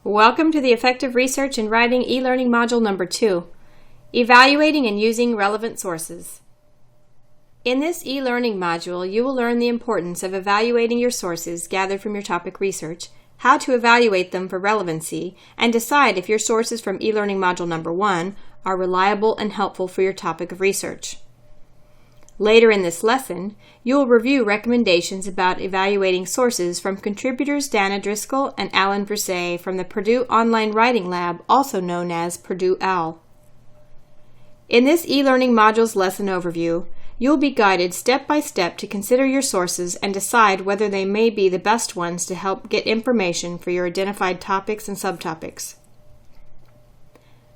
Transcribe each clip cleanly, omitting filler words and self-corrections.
Welcome to the Effective Research in Writing e-learning module number 2, Evaluating and Using Relevant Sources. In this e-learning module, you will learn the importance of evaluating your sources gathered from your topic research, how to evaluate them for relevancy, and decide if your sources from e-learning module number 1 are reliable and helpful for your topic of research. Later in this lesson, you will review recommendations about evaluating sources from contributors Dana Driscoll and Alan Brisset from the Purdue Online Writing Lab, also known as Purdue OWL. In this e-learning module's lesson overview, you'll be guided step by step to consider your sources and decide whether they may be the best ones to help get information for your identified topics and subtopics.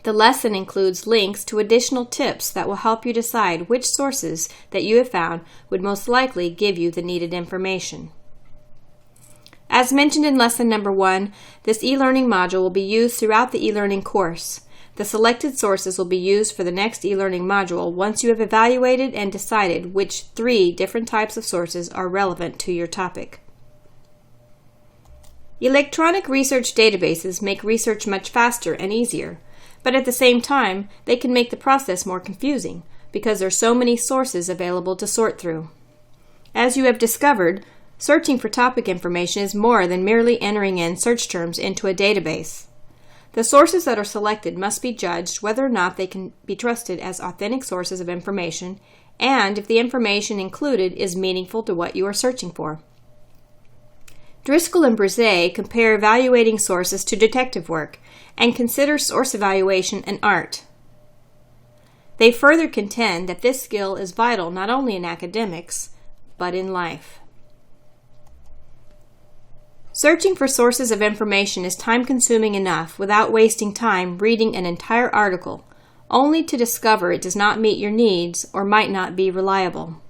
The lesson includes links to additional tips that will help you decide which sources that you have found would most likely give you the needed information. As mentioned in lesson number 1, this e-learning module will be used throughout the e-learning course. The selected sources will be used for the next e-learning module once you have evaluated and decided which 3 different types of sources are relevant to your topic. Electronic research databases make research much faster and easier. But at the same time, they can make the process more confusing because there are so many sources available to sort through. As you have discovered, searching for topic information is more than merely entering in search terms into a database. The sources that are selected must be judged whether or not they can be trusted as authentic sources of information and if the information included is meaningful to what you are searching for. Driscoll and Brisset compare evaluating sources to detective work and consider source evaluation an art. They further contend that this skill is vital not only in academics, but in life. Searching for sources of information is time-consuming enough without wasting time reading an entire article, only to discover it does not meet your needs or might not be reliable.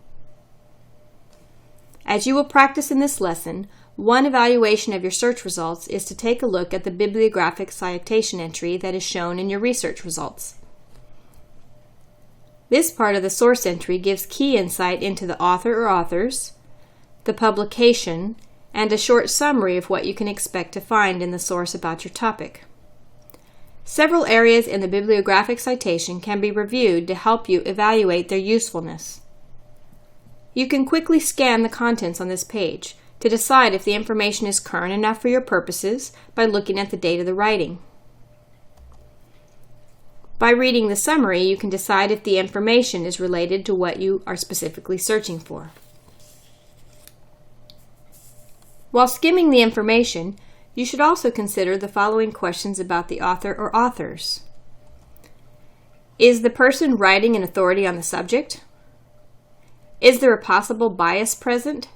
As you will practice in this lesson, one evaluation of your search results is to take a look at the bibliographic citation entry that is shown in your research results. This part of the source entry gives key insight into the author or authors, the publication, and a short summary of what you can expect to find in the source about your topic. Several areas in the bibliographic citation can be reviewed to help you evaluate their usefulness. You can quickly scan the contents on this page to decide if the information is current enough for your purposes by looking at the date of the writing. By reading the summary, you can decide if the information is related to what you are specifically searching for. While skimming the information, you should also consider the following questions about the author or authors. Is the person writing an authority on the subject? Is there a possible bias present?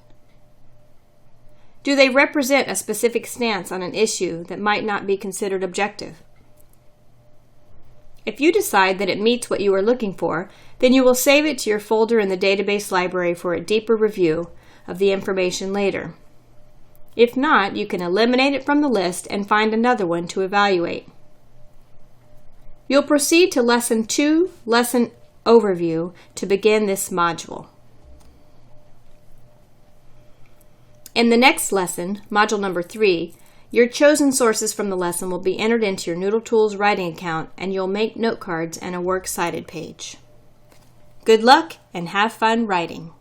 Do they represent a specific stance on an issue that might not be considered objective? If you decide that it meets what you are looking for, then you will save it to your folder in the database library for a deeper review of the information later. If not, you can eliminate it from the list and find another one to evaluate. You'll proceed to Lesson 2, Lesson Overview, to begin this module. In the next lesson, module number 3, your chosen sources from the lesson will be entered into your Noodle Tools writing account and you'll make note cards and a works cited page. Good luck and have fun writing!